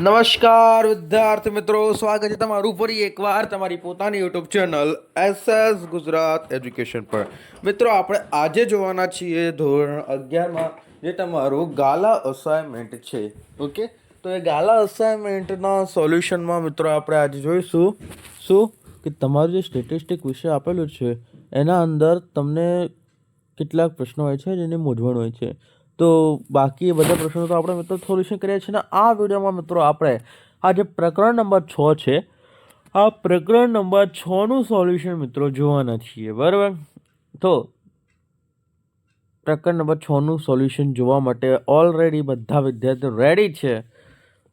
નમસ્કાર વિદ્યાર્થી મિત્રો, સ્વાગત છે તમારું ફરી એકવાર તમારી પોતાની YouTube channel SS Gujarat education પર. મિત્રો આપણે આજે જોવાના છીએ ધોરણ 11માં જે તમારું ગાલા અસાઇનમેન્ટ છે. ઓકે, તો એ ગાલા અસાઇનમેન્ટના સોલ્યુશનમાં મિત્રો આપણે આજે જોઈશું શું કે તમારું જે સ્ટેટિસ્ટિક વિષય આપેલું છે એના અંદર તમને કેટલાક પ્રશ્નો હોય છે જેની મૂંઝવણ હોય છે. તો બાકી બધા પ્રશ્નો તો આપણે મિત્રો સોલ્યુશન કરીએ છીએ ને આ વિડીયોમાં મિત્રો આપણે આ જે પ્રકરણ નંબર 6 છે આ પ્રકરણ નંબર 6નું સોલ્યુશન મિત્રો જોવાના છીએ. બરાબર, તો પ્રકરણ નંબર 6નું સોલ્યુશન જોવા માટે ઓલરેડી બધા વિદ્યાર્થીઓ રેડી છે.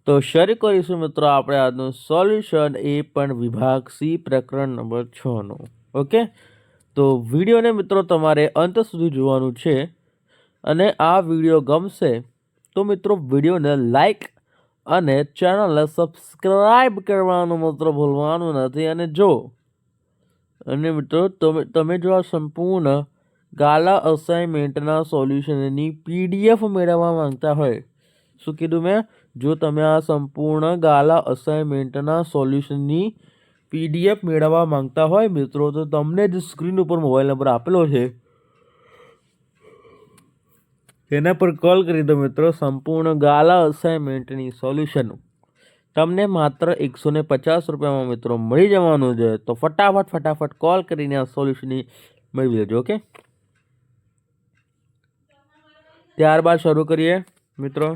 તો શરૂ કરીશું મિત્રો આપણે આજનું સોલ્યુશન, એ પણ વિભાગ સી પ્રકરણ નંબર 6નું. ઓકે, તો વિડીયોને મિત્રો તમારે અંત સુધી જોવાનું છે અને આ વિડીયો ગમશે તો મિત્રો વિડીયોને લાઈક અને ચેનલને સબસ્ક્રાઈબ કરવાનું મિત્રો ભૂલવાનું નથી. અને મિત્રો તમે જો આ સંપૂર્ણ ગાલા અસાઇનમેન્ટના સોલ્યુશનની પીડીએફ મેળવવા માંગતા હોય, શું કીધું મેં? જો તમે આ સંપૂર્ણ ગાલા અસાઇનમેન્ટના સોલ્યુશનની પીડીએફ મેળવવા માંગતા હોય મિત્રો, તો તમને જે સ્ક્રીન ઉપર મોબાઈલ નંબર આપેલો છે તેના પર કોલ કરી દો મિત્રો. સંપૂર્ણ ગાલા અસાઇનમેન્ટની સોલ્યુશન તમને માત્ર 150 રૂપિયામાં મિત્રો મળી જવાનું છે. તો ફટાફટ કોલ કરીને આ સોલ્યુશનની મેળવી લેજો. ઓકે, ત્યારબાદ શરૂ કરીએ મિત્રો.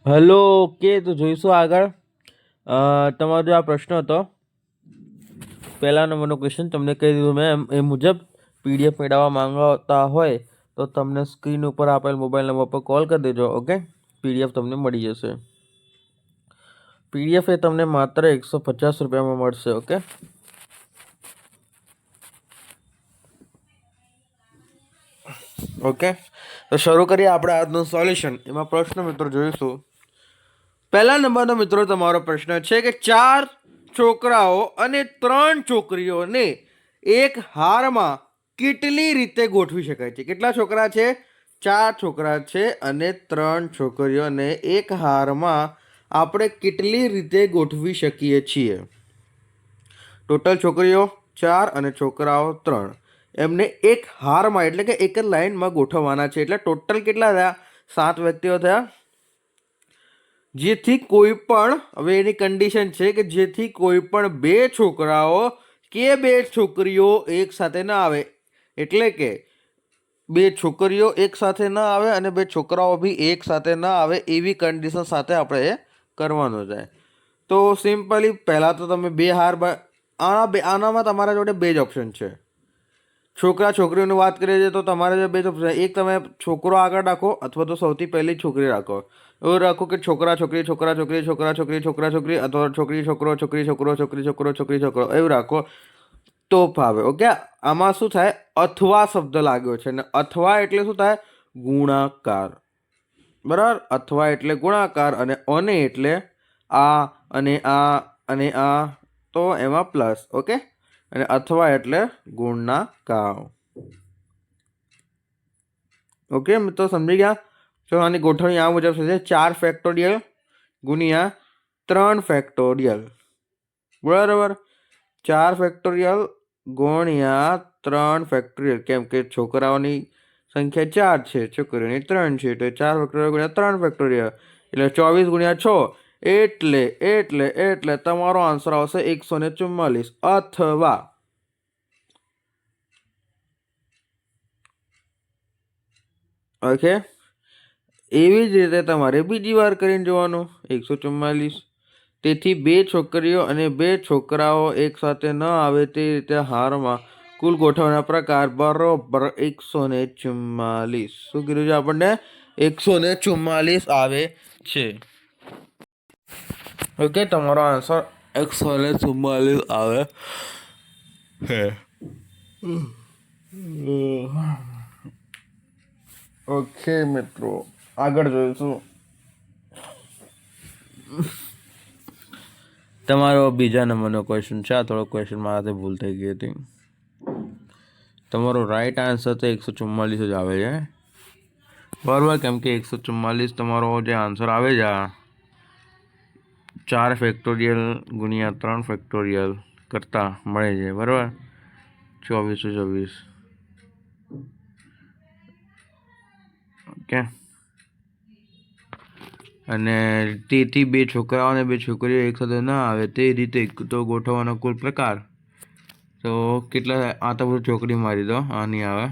હેલો, ઓકે, તો જોઈશું આગળ. તમારો જો આ પ્રશ્ન હતો, પહેલા નંબરનો ક્વેશ્ચન તમને કહી દીધું મેં એ મુજબ પીડીએફ મેળવવા માંગતા હોય તો તમને સ્ક્રીન ઉપર આપેલ મોબાઈલ નંબર પર કોલ કરી દેજો. ઓકે, પીડીએફ તમને મળી જશે. પીડીએફ એ તમને માત્ર 150 રૂપિયામાં મળશે. ઓકે, ઓકે, તો શરૂ કરીએ આપણે આજનું સોલ્યુશન. એમાં પ્રશ્ન મિત્રો જોઈશું. પહેલા નંબરનો મિત્રો તમારો પ્રશ્ન છે કે 4 છોકરાઓ અને 3 છોકરીઓને એક હારમાં કેટલી રીતે ગોઠવી શકાય છે? કેટલા છોકરા છે? 4 છોકરા છે અને 3 છોકરીઓને એક હારમાં આપણે કેટલી રીતે ગોઠવી શકીએ છીએ? ટોટલ છોકરીઓ 4 અને છોકરાઓ 3, એમને એક હારમાં એટલે કે એક જ લાઈનમાં ગોઠવવાના છે. એટલે ટોટલ કેટલા થયા? 7 વ્યક્તિઓ થયા. જેથી કોઈ પણ, હવે એની કન્ડિશન છે કે જેથી કોઈ પણ 2 છોકરાઓ કે 2 છોકરીઓ એક સાથે ના આવે. એટલે કે 2 છોકરીઓ એક સાથે ના આવે અને 2 છોકરાઓ બી એક સાથે ના આવે એવી કન્ડિશન સાથે આપણે કરવાનું છે. તો સિમ્પલી પહેલાં તો તમે 2 હાર આનામાં તમારા જોડે 2 જ ઓપ્શન છે. છોકરા છોકરીઓની વાત કરીએ છીએ તો તમારે જે 2 ઓપ્શન, એક તમે છોકરો આગળ રાખો અથવા તો સૌથી પહેલી છોકરી રાખો. એવું રાખો કે છોકરા છોકરી છોકરા છોકરી છોકરા છોકરી છોકરા છોકરી અથવા છોકરી છોકરો છોકરી છોકરો છોકરી છોકરો છોકરી છોકરો એવું રાખો તો ફાવે. ઓકે, આમાં શું થાય? અથવા શબ્દ લાગ્યો છે ને અથવા એટલે શું થાય? ગુણાકાર. બરાબર, અથવા એટલે ગુણાકાર અને એટલે આ અને આ અને આ, તો એમાં પ્લસ. ઓકે, અને અથવા એટલે ગુણાકાર. ઓકે મિત્રો, સમજી ગયા? તો આની ગોઠવણી આ મુજબ થશે: 4 ફેક્ટોરિયલ ગુણ્યા 3 ફેક્ટોરિયલ. બરાબર, 4 ફેક્ટોરિયલ ગુણ્યા 3 ફેક્ટોરિયલ. કેમ કે છોકરાઓની સંખ્યા 4 છે, છોકરીઓની 3 છે, તો 4 ફેક્ટોરિયલ ગુણ્યા 3 ફેક્ટોરિયલ એટલે 24 ગુણ્યા 6 એટલે તમારો આન્સર આવશે 144. અથવા ઓકે, એવી જ રીતે તમારે બીજી વાર કરીને જોવાનું. 144. તેથી 2 છોકરીઓ અને 2 છોકરાઓ એક સાથે ન આવે તે રીતે હારમાં કુલ ગોઠવવાના પ્રકાર બરોબર 144. શું કીધું છે આપણને? 144 આવે છે. ઓકે, તમારો આન્સર 144 આવે છે. ઓકે મિત્રો, આગળ જોઈશું. તમારો બીજા નંબરનો ક્વેશ્ચન છે. આ થોડો ક્વેશ્ચન મારાથી ભૂલ થઈ ગઈ હતી. તમારો રાઈટ આન્સર તો 144 જ આવે છે. बराबर, केम के 144 तमारो जे आंसर आवे जा 4 फैक्टोरियल गुणिया 3 फैक्टोरियल करता मळे छे। बराबर, 2424। ओके। અને તેથી બે છોકરાઓ અને બે છોકરીઓ એક સાથે ન આવે તે રીતે તો ગોઠવવાનો કુલ પ્રકાર તો કેટલા? આ તો બધું ચોકડી મારી દો, આ નહીં આવે,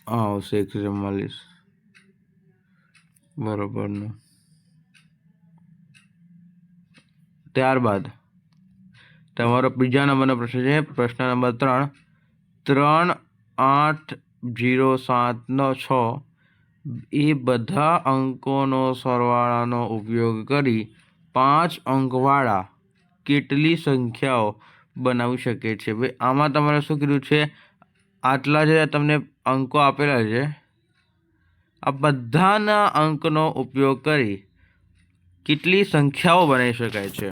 આવશે 144 બરોબરનું। ત્યારબાદ તમારો બીજા નંબરનો પ્રશ્ન છે, પ્રશ્ન નંબર 3, 3, 8, 0, 7, 6 એ બધા અંકોનો સરવાળાનો ઉપયોગ કરી 5 અંકવાળા કેટલી સંખ્યાઓ બનાવી શકે છે? ભાઈ આમાં તમારે શું કીધું છે? આટલા જે તમને અંકો આપેલા છે, આ બધાના અંકનો ઉપયોગ કરી કેટલી સંખ્યાઓ બનાવી શકાય છે?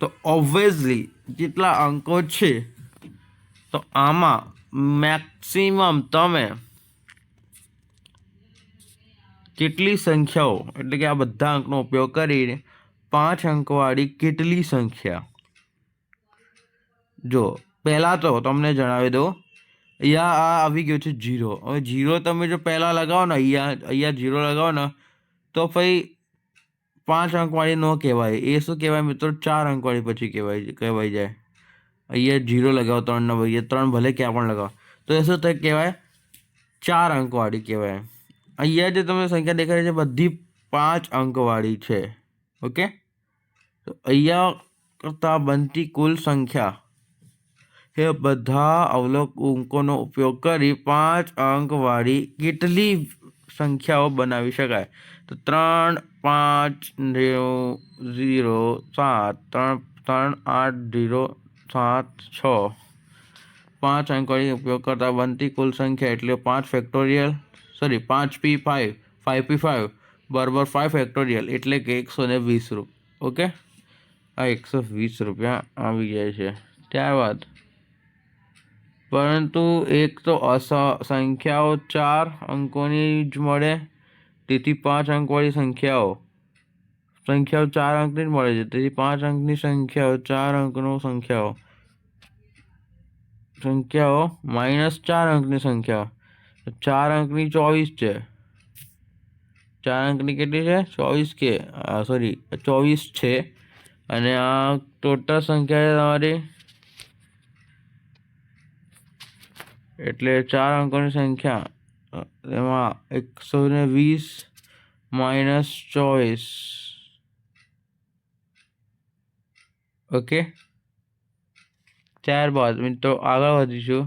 તો ઓબ્વિયસલી જેટલા અંકો છે તો આમાં મેક્સિમમ તમે કેટલી સંખ્યાઓ એટલે કે આ બધા અંકનો ઉપયોગ કરીને 5 અંકવાળી કેટલી સંખ્યા? જો પહેલાં તો તમને જણાવી દઉં, અહીંયા આ આવી ગયું છે 0। હવે 0 તમે જો પહેલાં લગાવો ને, અહીંયા 0 લગાવો ને તો ભાઈ 5 અંકવાળી ન કહેવાય, એ શું કહેવાય મિત્રો? 4 અંકવાળી પછી કહેવાય જાય। અહીંયા 0 લગાવો 3 ને ભાઈ 3 ભલે ક્યાં પણ લગાવો તો એ શું કહેવાય? 4 અંકવાળી કહેવાય। અહીંયા જે તમને સંખ્યા દેખાય છે બધી 5 અંકવાળી છે। ઓકે, તો અહીંયા કરતાં બનતી કુલ સંખ્યા એ બધા અંકોનો ઉપયોગ કરી 5 અંકવાળી કેટલી સંખ્યાઓ બનાવી શકાય? તો 3, 5, 0, 7, 3, 8, 0, 7, 6 5 અંકવાળી ઉપયોગ કરતા બનતી કુલ સંખ્યા એટલે 5 ફેક્ટોરિયલ, સોરી 5p5 5p5 બરાબર 5 ફેક્ટોરિયલ એટલે કે 120 રૂપિયા। ઓકે, આ 120 રૂપિયા આવી જાય છે। ત્યારબાદ પરંતુ એક તો સંખ્યાઓ 4 અંકોની જ મળે, તેથી 5 અંકવાળી સંખ્યાઓ 4 અંકની જ મળે છે, તેથી 5 અંકની સંખ્યાઓ 4 અંકનો સંખ્યાઓ માઇનસ 4 અંકની સંખ્યા 4 અંકની 24 છે। 4 અંકની કેટલી છે? 24 કે સોરી 24 છે। અને આ ટોટલ સંખ્યા છે તમારી, એટલે 4 અંકોની સંખ્યા એમાં 120 માઇનસ 24। ઓકે, ત્યારબાદ મિત્રો આગળ વધીશું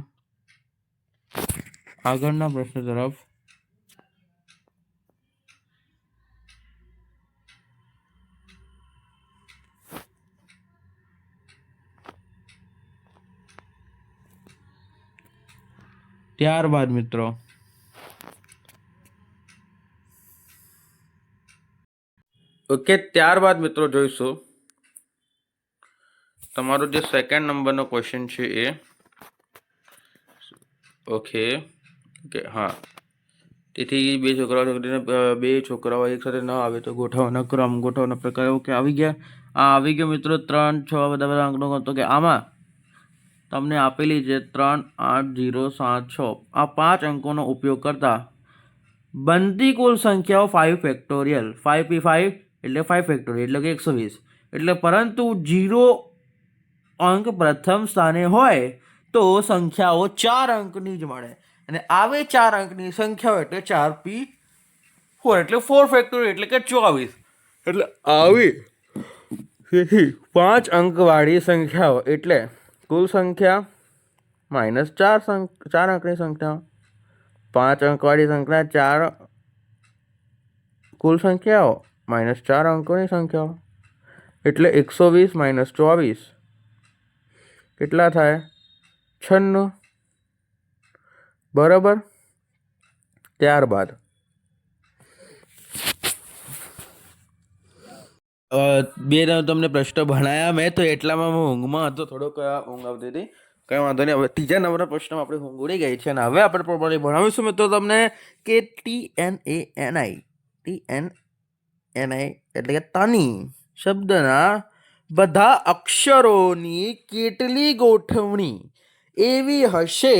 આગળના પ્રશ્ન તરફ। ત્યારબાદ મિત્રો જોઈશું તમારો જે સેકન્ડ નંબરનો ક્વેશ્ચન છે એ। ઓકે, હા, તેથી બે છોકરાઓ એક સાથે ન આવે તો ગોઠવવાનો પ્રકાર ઓકે આવી ગયા। આ આવી ગયો મિત્રો 3, 6 બધા અંકનો તો કે આમાં તમને આપેલી છે 3, 8, 0, 7, 6 આ 5 અંકોનો ઉપયોગ કરતા બનતી કુલ સંખ્યાઓ 5 ફેક્ટોરિયલ 5p5 એટલે 5 ફેક્ટોરિયલ એટલે કે 120। એટલે પરંતુ 0 અંક પ્રથમ સ્થાને હોય તો સંખ્યાઓ 4 અંકની જ મળે, અને આવે 4 અંકની સંખ્યાઓ એટલે 4p4 એટલે 4 ફેક્ટોરિયલ એટલે કે 24। એટલે આવી 5 અંકવાળી સંખ્યાઓ એટલે કુલ સંખ્યા માઇનસ 4 અંકની સંખ્યા, 5 અંકવાળી સંખ્યા 4 કુલ સંખ્યાઓ માઇનસ 4 અંકોની સંખ્યાઓ એટલે 120 માઇનસ 24 કેટલા થાય? 96 બરાબર। ત્યારબાદ બે તમને પ્રશ્ન ભણાયા મેં તો એટલામાં હું ઊંઘમાં હતો, થોડોક ઊંઘ આવતી હતી કંઈ વાંધો નહીં. હવે ત્રીજા નંબરના પ્રશ્નમાં આપણે ઊંઘી ગઈ છે અને હવે આપણે પ્રોપરલી ભણાવીશું મિત્રો તમને કે TNANI એટલે કે તાની શબ્દના બધા અક્ષરોની કેટલી ગોઠવણી એવી હશે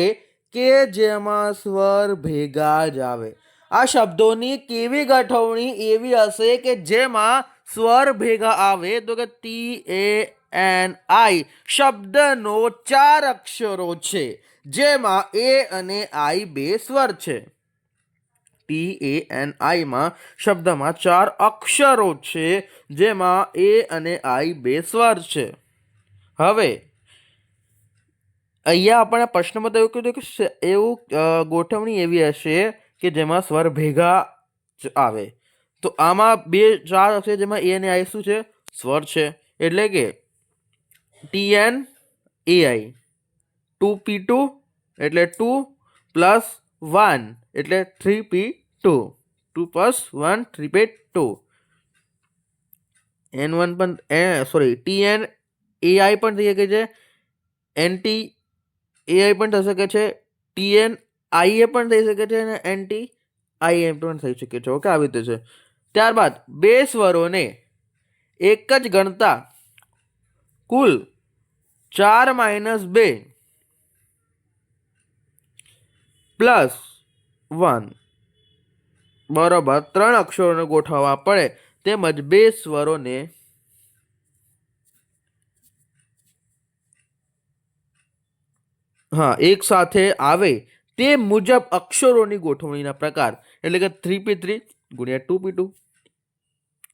કે જેમાં સ્વર ભેગા જ આવે. આ શબ્દોની કેવી ગોઠવણી એવી હશે કે જેમાં સ્વર ભેગા આવે? તો કે TANI શબ્દનો 4 અક્ષરો છે જેમાં A અને I બે સ્વર છે. TANI માં શબ્દમાં 4 અક્ષરો છે જેમાં A અને I બે સ્વર છે. હવે અહીંયા આપણે પ્રશ્નમાં તો એવું કીધું કે એવું ગોઠવણી એવી હશે કે જેમાં સ્વર ભેગા જ આવે. તો આમાં 4 અક્ષર જેમાં A અને I શું છે? સ્વર છે. એટલે કે TNAI 2P2 એટલે 2 પ્લસ 1 એટલે 3P2 2 પ્લસ 1 3P2 N1 પણ TNAI પણ થઈ શકે છે, NTAI પણ થઈ શકે છે, TNIA પણ થઈ શકે છે અને NTIA પણ થઈ શકે છે. ઓકે, આવી રીતે છે. ત્યારબાદ બે સ્વરોને એક જ ગણતા કુલ 4 - 2 પ્લસ 1 બરોબર 3 અક્ષરોને ગોઠવવા પડે તેમજ બે સ્વરોને એક સાથે આવે તે મુજબ અક્ષરોની ગોઠવણીના પ્રકાર. એટલે કે 3P3 ગુણ્યા 2P2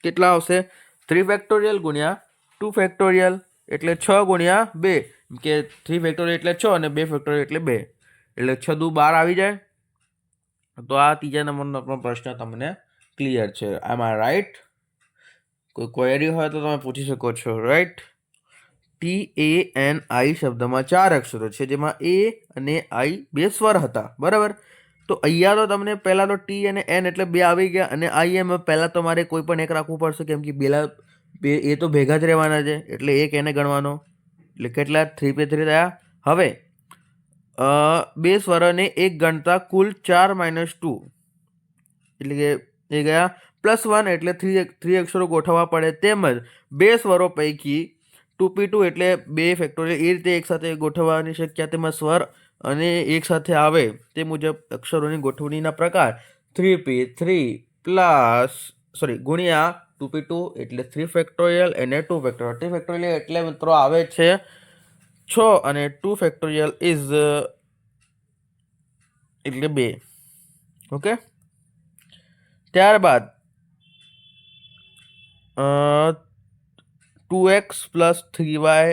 કેટલા આવશે? 3 ફેક્ટોરિયલ ગુણ્યા 2 ફેક્ટોરિયલ એટલે 6 ગુણ્યા 2 કે 3 ફેક્ટોરિયલ એટલે 6 અને 2 ફેક્ટોરિયલ એટલે 2 એટલે 6 દુ 12 આવી જાય. તો આ ત્રીજા નંબરનો પ્રશ્ન તમને ક્લિયર છે. આમ આ રાઈટ? કોઈ ક્વેરી હોય તો તમે પૂછી શકો છો. રાઈટ? TANI શબ્દમાં 4 અક્ષરો છે જેમાં A અને I બે સ્વર હતા. બરાબર? તો અહીંયા તો તમને પહેલા તો T અને N એટલે બે આવી ગયા અને I એમ પહેલા તમારે કોઈ પણ એક રાખવું પડશે કેમ કે બે એ તો ભેગા જ રહેવાના છે એટલે એક એને ગણવાનો. એટલે કેટલા? 3P3 થયા. હવે બે સ્વરોને એક ગણતા કુલ 4 - 2 એટલે કે એ ગયા પ્લસ 1 એટલે 3 અક્ષરો ગોઠવવા પડે તેમજ બે સ્વરો પૈકી 2P2 એટલે 2 ફેક્ટોરિયલ એ રીતે એકસાથે ગોઠવવાની શક્યતા તેમાં સ્વર અને એક સાથે આવે તે મુજબ અક્ષરોની ગોઠવણીના પ્રકાર 3P3 પ્લસ ગુણ્યા 2P2 એટલે 3 ફેક્ટોરિયલ અને 2 ફેક્ટોરિયલ 3 ફેક્ટોરિયલ એટલે મિત્રો આવે છે 6 અને 2 ફેક્ટોરિયલ ઇઝ એટલે 2. ઓકે, ત્યારબાદ 2x પ્લસ 3y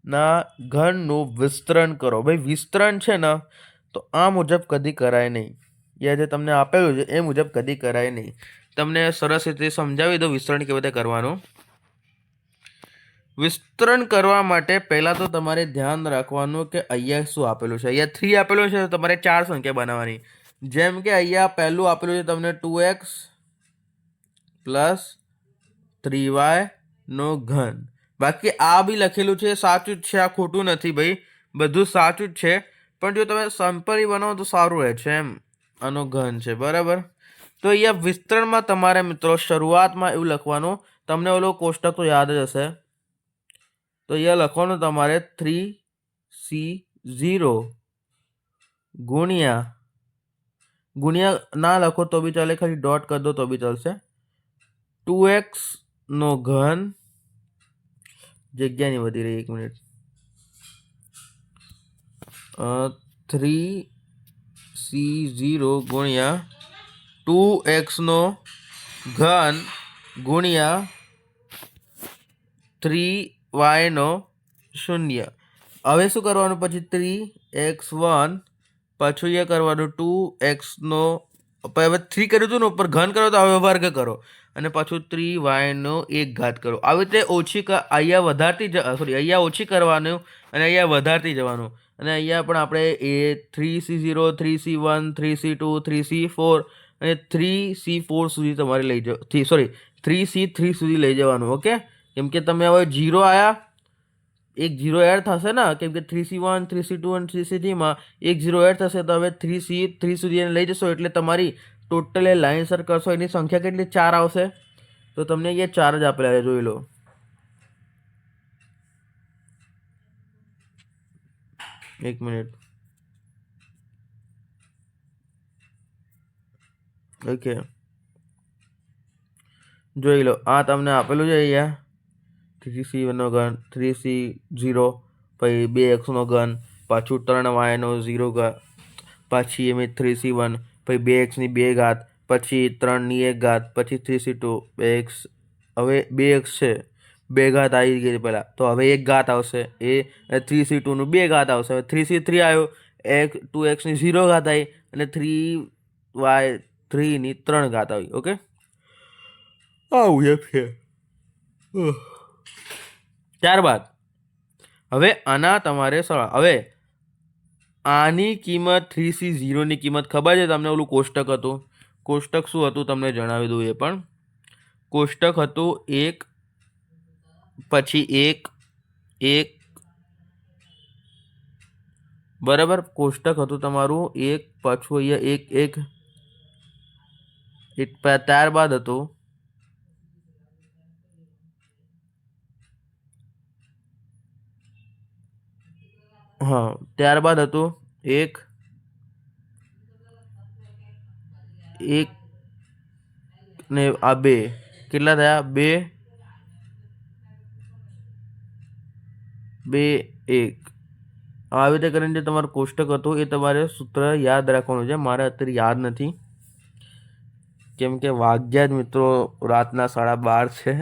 ના ઘનનું વિસ્તરણ કરો. ભાઈ વિસ્તરણ છે ને તો આ મુજબ કદી કરાય નહીં. એ જે તમને આપેલું છે એ મુજબ કદી કરાય નહીં. તમને સરસ રીતે સમજાવી દો વિસ્તરણ કેવી રીતે કરવાનું. વિસ્તરણ કરવા માટે પહેલાં તો તમારે ધ્યાન રાખવાનું કે અહીંયા શું આપેલું છે. અહીંયા 3 આપેલું છે તો તમારે 4 સંખ્યા બનાવવાની. જેમ કે અહીંયા પહેલું આપેલું છે તમને 2x પ્લસ 3y નો ઘન. બાકી આ બી લખેલું છે સાચું જ છે, આ ખોટું નથી ભાઈ, બધું સાચું જ છે. પણ જો તમે સિમ્પલી બનાવો તો સારું રહે છે. એમ આનો ઘન છે. બરાબર? તો અહીંયા વિસ્તરણમાં તમારે મિત્રો શરૂઆતમાં એવું લખવાનું, તમને ઓલો કોષ્ટક તો યાદ જ હશે. તો અહીંયા લખવાનું તમારે 3C0 ગુણ્યા ના લખો તો બી ચાલે, ખાલી ડોટ કરી દો તો બી ચાલશે. 2x નો ઘન, જગ્યાની વધી રહી 1 મિનિટ, 3C0 ગુણ્યા 2x નો ઘન ગુણ્યા 3y નો શૂન્ય. હવે શું કરવાનું? પછી 3x1 પાછું અહીંયા કરવાનું 2x નો, હવે 3 કર્યું હતું ને ઉપર ઘન કરો તો હવે વર્ગ કરો અને પાછું 3y નો 1 ઘાત કરો. આવી રીતે અહીંયા ઓછી કરવાનું અને અહીંયા વધારતી જવાનું. અને અહીંયા પણ આપણે 3C0 3C1 3C2 3C4 અને 3C4 સુધી તમારે લઈ જવા 3C3 સુધી લઈ જવાનું. ઓકે, કેમ કે તમે હવે 0 આવ્યા એક 0 એડ થશે ને, કેમ કે 3C1 3C2 અને 3C3માં એક 0 એડ થશે, તો હવે 3C3 સુધી એને લઈ જશો એટલે તમારી ટોટલ એ લાઇનસર કરશો એની સંખ્યા કેટલી 4 આવશે. તો તમને અહીંયા 4 જ આપેલા છે, જોઈ લો. એક મિનિટ. ઓકે, જોઈ લો. આ તમને આપેલું છે અહીંયા 3C1નો ઘન, 3C0, પછી 2x નો ઘન, પાછું 3y નો 0 ઘન, પાછી એમ 3C1, પછી 2x ની 2 ઘાત, પછી 3ની 1 ઘાત, પછી 3C2 2x. હવે 2x છે, 2 ઘાત આવી ગઈ પહેલાં, તો હવે 1 ઘાત આવશે એ, 3C2નું 2 ઘાત આવશે. હવે 3C3 આવ્યો, 2x ની 0 ઘાત આવી, અને 3y3ની 3 ઘાત આવી. ઓકે, આવું છે. ત્યારબાદ હવે આના તમારે હવે આની કિંમત 3C0ની કિંમત ખબર છે તમને? ઓલું કોષ્ટક હતું, કોષ્ટક શું હતું તમને જણાવી દઉં. એ પણ કોષ્ટક હતું 1 પછી 1 1, બરાબર. કોષ્ટક હતું તમારું 1, પાછું અહીંયા 1 1, ત્યારબાદ હતું ત્યારબાદ હતું 1 1 ને આ 2, કેટલા થયા? 2 2 1. આવી રીતે કરીને જે તમારું કોષ્ટક હતું એ તમારે સૂત્ર યાદ રાખવાનું છે. મારે અત્યારે યાદ નથી, કેમ કે વાગ્યા જ મિત્રો રાતના 12:30 છે,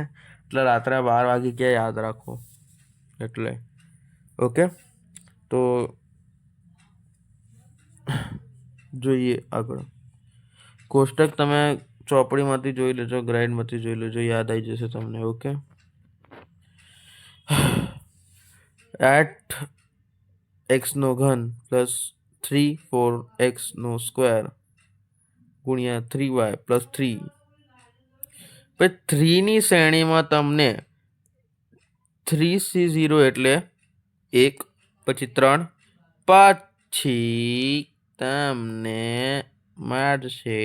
એટલે રાત્રે 12 વાગે ક્યાં યાદ રાખો એટલે. ઓકે, તો જોઈએ આગળ. કોષ્ટક તમે ચોપડીમાંથી જોઈ લેજો, ગ્રાઇડમાંથી જોઈ લેજો, યાદ આવી જશે તમને. ઓકે, 8x નો ઘન પ્લસ 3 4x સ્ક્વેર ગુણ્યા 3y પ્લસ 3. પછી 3ની શ્રેણીમાં તમને 3C0 એટલે 1, પછી 3, પછી તમને મળશે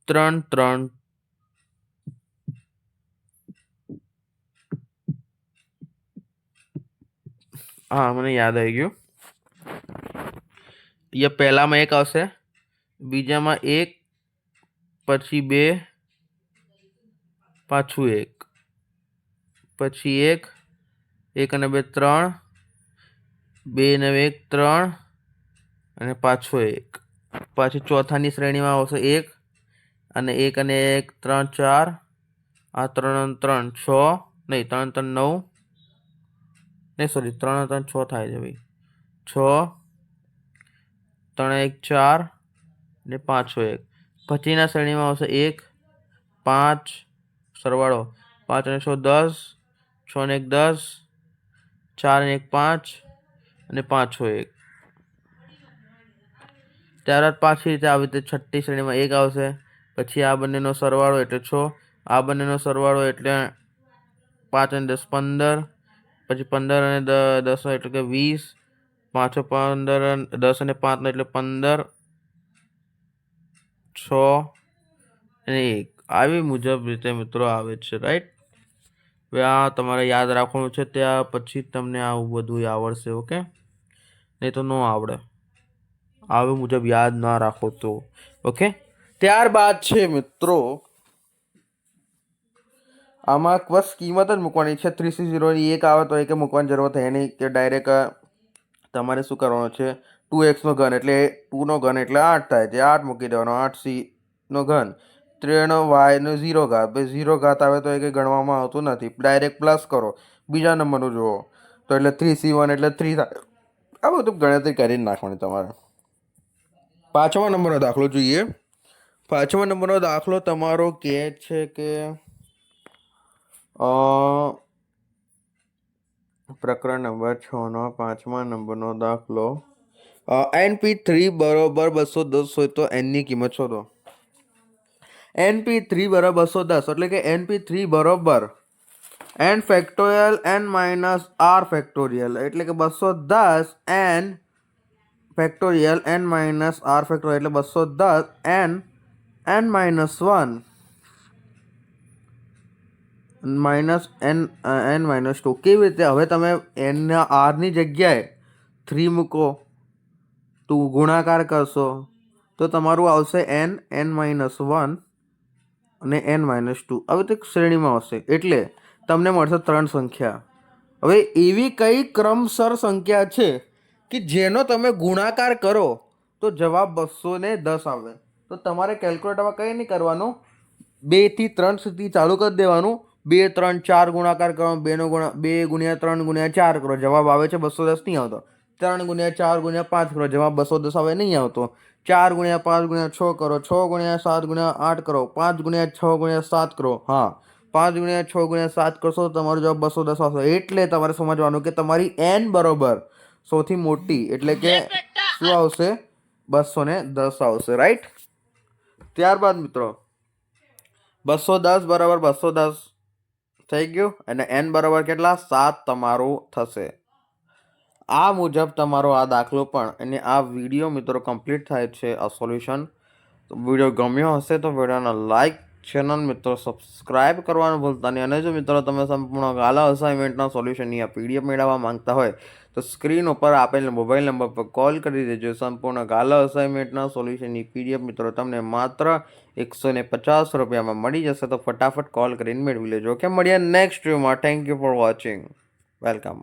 3 3. હા, મને યાદ આવી ગયું. અહીંયા પહેલામાં 1 આવશે, બીજામાં 1, પછી 2, પાછું 1, પછી 1 1 અને 2 3, 2 અને 1 3, અને પાછો 1. પાછી ચોથાની શ્રેણીમાં આવશે 1, અને 1 અને 1 3 4, આ 3 અને 3 6, નહીં 3 3 9, નહીં સોરી 3 અને 3 6 થાય છે ભાઈ, 6, 3 1 4, ને પાછો 1. પછીના શ્રેણીમાં આવશે 1 5, સરવાળો 5 અને 6 10, 6 અને 1 10, 4 અને 1 5, અને પાછો 1. ત્યારબાદ પાછી રીતે આવી રીતે છઠ્ઠી શ્રેણીમાં 1 આવશે, પછી આ બંનેનો સરવાળો એટલે 6, આ બંનેનો સરવાળો એટલે 5 અને 10 15, પછી 15 અને 10 એટલે કે 20, પાછો 15 10 અને 5 એટલે 15, 6 અને 1. આવી મુજબ રીતે મિત્રો આવે છે, રાઈટ. હવે આ તમારે યાદ રાખવાનું છે, ત્યાં પછી તમને આવું બધું આવડશે. ઓકે, નહીં તો ન આવડે, આવી મુજબ યાદ ના રાખો તો. ઓકે, ત્યારબાદ છે મિત્રો આમાં બસ કિંમત જ મૂકવાની છે. 3C0ની 1 આવે તો 1 મૂકવાની જરૂર થાય નહીં, કે ડાયરેક્ટ તમારે શું કરવાનું છે? 2x નો ઘન એટલે 2નો ઘન એટલે 8 થાય, જે 8 મૂકી દેવાનો. 8C નો ઘન 3y નો 0 ઘાત, ભાઈ 0 ઘાત આવે તો એ કંઈ ગણવામાં આવતું નથી, ડાયરેક્ટ પ્લસ કરો. બીજા નંબરનું જુઓ તો એટલે 3C1 એટલે 3 થાય. આ બધું ગણતરી કરીને નાખવાની તમારે. 5મા નંબરનો દાખલો જોઈએ. 5મા નંબરનો દાખલો તમારો કહે છે કે પ્રકરણ નંબર 6નો 5મા નંબરનો દાખલો, NP3 બરોબર 210 હોય તો n ની કિંમત શોધો. NP3 બરાબર 210 એટલે કે NP3 બરાબર n factorial n minus r factorial એટલે કે 210 n factorial n minus r factorial એટલે 210 n minus 1 minus n minus 2. કેવી રીતે? હવે તમે n ની જગ્યાએ 3 મૂકો, તો ગુણાકાર કરશો તો તમારું આવશે n માઇનસ 1 અને n માઇનસ 2. હવે તે શ્રેણીમાં આવશે એટલે તમને મળશે 3 સંખ્યા. હવે એવી કઈ ક્રમસર સંખ્યા છે કે જેનો તમે ગુણાકાર કરો તો જવાબ 210 આવે? તો તમારે કેલ્ક્યુલેટરમાં કંઈ નહીં કરવાનું, 2 થી 3 સુધી ચાલુ કરી દેવાનું. 2, 3, 4 ગુણાકાર કરો, 2 ગુણ્યા 3 ગુણ્યા 4 કરો, જવાબ આવે છે 210 નહીં આવતો. 3 ગુણ્યા 4 ગુણ્યા 5 કરો, જવાબ 210 આવે નહીં આવતો. 4 ગુણ્યા 5 ગુણ્યા 6 કરો, 6 ગુણ્યા 7 ગુણ્યા 8 કરો, 5 ગુણ્યા 6 ગુણ્યા 7 કરો. હા, 5 ગુણ્યા 6 ગુણ્યા 7 કરશો તો તમારો જવાબ 210 આવશે. એટલે તમારે સમજવાનું કે તમારી n બરોબર સૌથી મોટી એટલે કે શું આવશે? 210 આવશે. રાઈટ? ત્યારબાદ મિત્રો 210 બરાબર 210 થઈ ગયું અને n બરાબર કેટલા? 7 તમારું થશે. આ મુજબ તમારો આ દાખલો પણ અને આ વિડીયો મિત્રો કમ્પ્લીટ થાય છે. આ સોલ્યુશન વિડીયો ગમ્યો હશે તો વિડીયોને લાઈક, ચેનલ મિત્રો સબસ્ક્રાઇબ કરવાનું ભૂલતા નહીં. અને જો મિત્રો તમે સંપૂર્ણ ગાલા અસાઇનમેન્ટના સોલ્યુશનની આ PDF મેળવવા માંગતા હોય તો સ્ક્રીન ઉપર આપેલ મોબાઈલ નંબર પર કોલ કરી દેજો. સંપૂર્ણ ગાલા અસાઇનમેન્ટના સોલ્યુશનની PDF મિત્રો તમને માત્ર 150 રૂપિયામાં મળી જશે. તો ફટાફટ કોલ કરીને મેળવી લેજો. કે મળીએ નેક્સ્ટ વિડીયોમાં. Thank you for watching. Welcome.